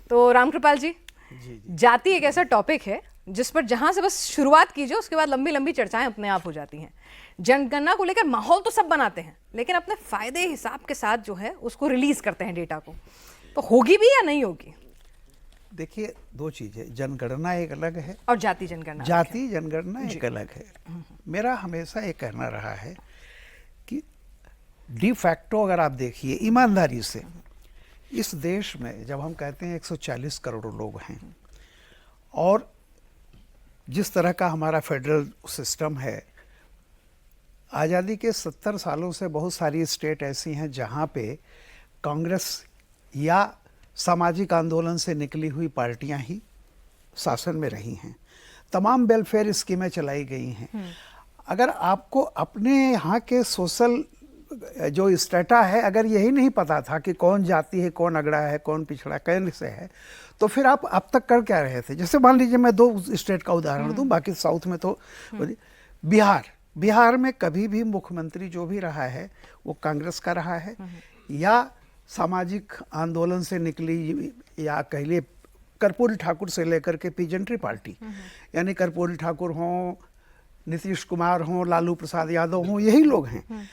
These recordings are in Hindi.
तो रामकृपाल जी, जी। जाति एक ऐसा टॉपिक है जिस पर जहां से बस शुरुआत कीजिए उसके बाद लंबी लंबी चर्चाएं अपने आप हो जाती हैं। जनगणना को लेकर माहौल तो सब बनाते हैं, लेकिन अपने फायदे हिसाब के साथ जो है उसको रिलीज करते हैं डेटा को। तो होगी भी या नहीं होगी? देखिए, दो चीज़ है, जनगणना एक अलग है और जाति जनगणना जाति जनगणना एक अलग है। मेरा हमेशा ये कहना रहा है कि डी फैक्टो अगर आप देखिए ईमानदारी से, इस देश में जब हम कहते हैं 140 करोड़ लोग हैं और जिस तरह का हमारा फेडरल सिस्टम है, आज़ादी के 70 सालों से बहुत सारी स्टेट ऐसी हैं जहाँ पे कांग्रेस या सामाजिक आंदोलन से निकली हुई पार्टियां ही शासन में रही हैं। तमाम वेलफेयर स्कीमें चलाई गई हैं। अगर आपको अपने यहाँ के सोशल जो स्टेटा है, अगर यही नहीं पता था कि कौन जाति है, कौन अगड़ा है, कौन पिछड़ा कैसे है, तो फिर आप अब तक कर क्या रहे थे? जैसे मान लीजिए मैं 2 स्टेट का उदाहरण दूं, बाकी साउथ में तो बिहार में कभी भी मुख्यमंत्री जो भी रहा है वो कांग्रेस का रहा है या सामाजिक आंदोलन से निकली, या कह लिए कर्पूरी ठाकुर से लेकर के पीजेंट्री पार्टी, यानी कर्पूरी ठाकुर हों, नीतीश कुमार हों, लालू प्रसाद यादव हों, यही लोग हैं।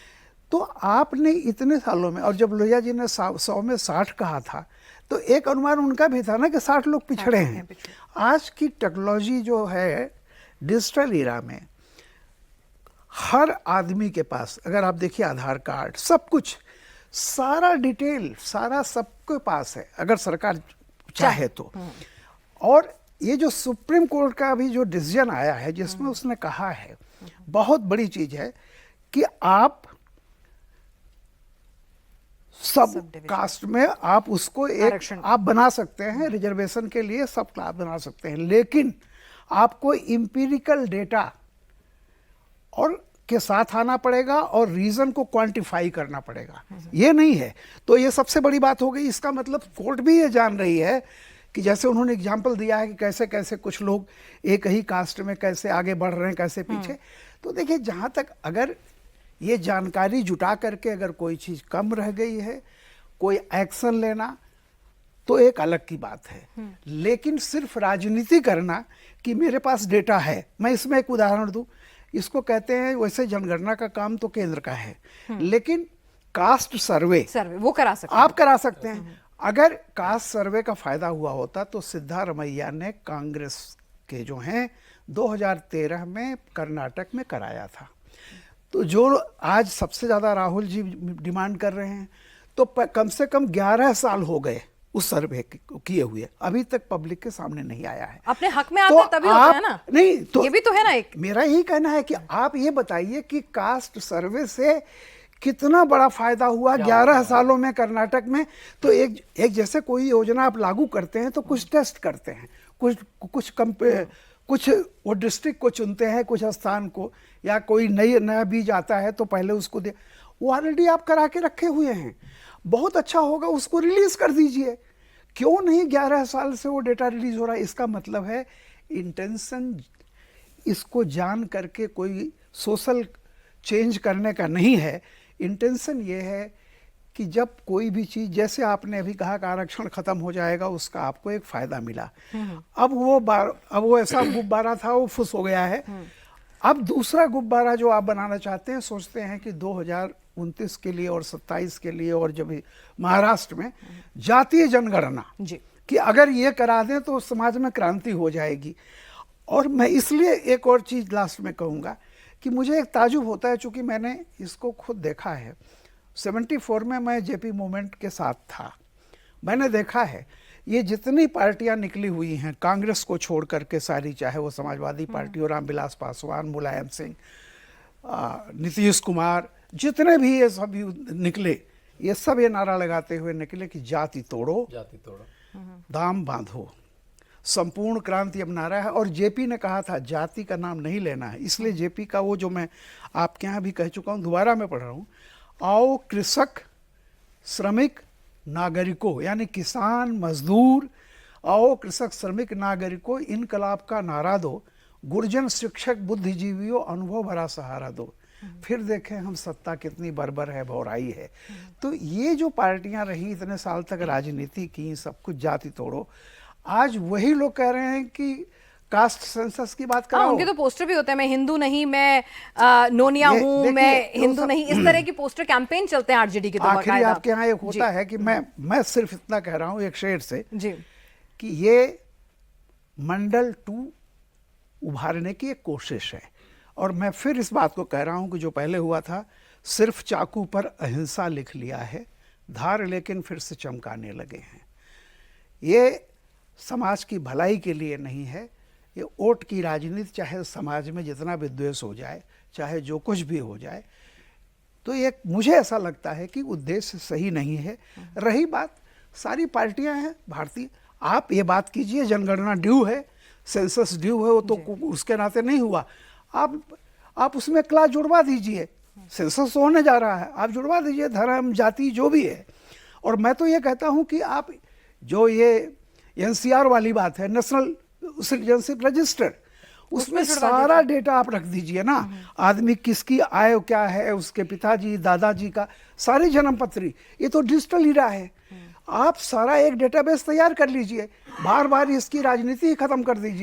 तो आपने इतने सालों में, और जब लोहिया जी ने 100 में 60 कहा था, तो एक अनुमान उनका भी था ना कि 60 लोग पिछड़े हैं। आज की टेक्नोलॉजी जो है डिजिटल इरा में, हर आदमी के पास अगर आप देखिए आधार कार्ड, सब कुछ, सारा डिटेल, सारा सबके पास है अगर सरकार चाहे तो। और ये जो सुप्रीम कोर्ट का अभी जो डिसीजन आया है जिसमें उसने कहा है, बहुत बड़ी चीज है कि आप सब कास्ट में आप उसको एक आप बना सकते हैं, रिजर्वेशन के लिए सब आप बना सकते हैं, लेकिन आपको इंपीरिकल डेटा और के साथ आना पड़ेगा और रीजन को क्वांटिफाई करना पड़ेगा। ये नहीं है तो ये सबसे बड़ी बात हो गई। इसका मतलब कोर्ट भी ये जान रही है कि जैसे उन्होंने एग्जाम्पल दिया है कि कैसे कैसे कुछ लोग एक ही कास्ट में कैसे आगे बढ़ रहे हैं, कैसे पीछे। तो देखिए, जहाँ तक अगर ये जानकारी जुटा करके अगर कोई चीज़ कम रह गई है, कोई एक्शन लेना, तो एक अलग की बात है। लेकिन सिर्फ राजनीति करना कि मेरे पास डेटा है, मैं इसमें एक उदाहरण दूं, इसको कहते हैं, वैसे जनगणना का काम तो केंद्र का है, लेकिन कास्ट सर्वे वो करा सकते हैं, आप करा सकते हैं। अगर कास्ट सर्वे का फायदा हुआ होता तो सिद्धारमैया ने कांग्रेस के जो हैं 2013 में कर्नाटक में कराया था। तो जो आज सबसे ज्यादा राहुल जी डिमांड कर रहे हैं, तो कम से कम 11 साल हो गए उस सर्वे किए हुए, अभी तक पब्लिक के सामने नहीं आया है। अपने हक में आता तभी होता है ना? नहीं तो ये भी तो है ना। एक मेरा यही कहना है कि आप ये बताइए कि कास्ट सर्वे से कितना बड़ा फायदा हुआ 11 सालों में कर्नाटक में। तो एक जैसे कोई योजना आप लागू करते हैं तो कुछ टेस्ट करते हैं, कुछ वो डिस्ट्रिक्ट को चुनते हैं, कुछ स्थान को, या कोई नया बीज आता है तो पहले उसको दे, वो ऑलरेडी आप करा के रखे हुए हैं। बहुत अच्छा होगा, उसको रिलीज कर दीजिए। क्यों नहीं 11 साल से वो डेटा रिलीज हो रहा है? इसका मतलब है इंटेंशन इसको जान करके कोई सोशल चेंज करने का नहीं है। इंटेंशन ये है कि जब कोई भी चीज, जैसे आपने अभी कहा कि आरक्षण खत्म हो जाएगा, उसका आपको एक फायदा मिला, अब वो ऐसा गुब्बारा था, वो फुस हो गया है। अब दूसरा गुब्बारा जो आप बनाना चाहते हैं, सोचते हैं कि 2029 के लिए और 27 के लिए, और जब महाराष्ट्र में जातीय जनगणना जी, कि अगर ये करा दें तो समाज में क्रांति हो जाएगी। और मैं इसलिए एक और चीज लास्ट में कहूंगा कि मुझे एक ताजुब होता है, चूंकि मैंने इसको खुद देखा है। 74 में मैं जेपी मूवमेंट के साथ था, मैंने देखा है ये जितनी पार्टियां निकली हुई हैं कांग्रेस को छोड़ करके सारी, चाहे वो समाजवादी पार्टी हो, रामविलास पासवान, मुलायम सिंह, नीतीश कुमार, जितने भी ये सब निकले, ये सब ये नारा लगाते हुए निकले कि जाति तोड़ो, दाम बांधो, संपूर्ण क्रांति अब नारा है। और जेपी ने कहा था जाति का नाम नहीं लेना है, इसलिए जेपी का वो जो मैं आपके यहाँ भी कह चुका हूँ, दोबारा मैं पढ़ रहा हूँ, आओ कृषक, श्रमिक, नागरिकों, यानी किसान, मजदूर, आओ कृषक, श्रमिक, नागरिकों, इनकलाब का नारा दो, गुर्जन, शिक्षक, बुद्धिजीवियों, अनुभव भरा सहारा दो। फिर देखें हम सत्ता कितनी बर्बर है, भौराई है। तो ये जो पार्टियां रही इतने साल तक राजनीति की, सब कुछ जाति तोड़ो, आज वही लोग कह रहे हैं कि कास्ट सेंसस की बात हाँ, कराओ। उनके तो पोस्टर भी होते हैं, मैं हिंदू नहीं, मैं नोनिया ये हूँ, देखिए, मैं तो हिंदू सब- नहीं, इस तरह की पोस्टर कैंपेन चलते हैं आरजेडी के तो आखिरी बाकायदा। आपके यहाँ एक होता है कि मैं सिर्फ इतना कह रहा हूँ एक शेर से जी कि ये मंडल 2 उभारने की एक कोशिश है। और मैं फिर इस बात को कह रहा हूं कि जो पहले हुआ था, सिर्फ चाकू पर अहिंसा लिख लिया है, धार लेकिन फिर से चमकाने लगे हैं। ये समाज की भलाई के लिए नहीं है, ये वोट की राजनीति, चाहे समाज में जितना भी द्वेष हो जाए, चाहे जो कुछ भी हो जाए, तो ये मुझे ऐसा लगता है कि उद्देश्य सही नहीं है। रही बात, सारी पार्टियां हैं भारतीय, आप ये बात कीजिए जनगणना ड्यू है, सेंसस ड्यू है, वो तो उसके नाते नहीं हुआ, आप उसमें क्लास जुड़वा दीजिए, सेंसस तो होने जा रहा है, आप जुड़वा दीजिए धर्म जाति जो भी है। और मैं तो ये कहता हूं कि आप जो ये एनसीआर वाली बात है, नेशनल सिटीजनशिप रजिस्टर, उसमें सारा डेटा आप रख दीजिए ना, आदमी किसकी आय क्या है, उसके पिताजी दादाजी का सारी जन्म पत्री, ये तो डिजिटल हीरा है। आप सारा एक डेटाबेस तैयार कर लीजिए, बार बार इसकी राजनीति ही खत्म कर दीजिए।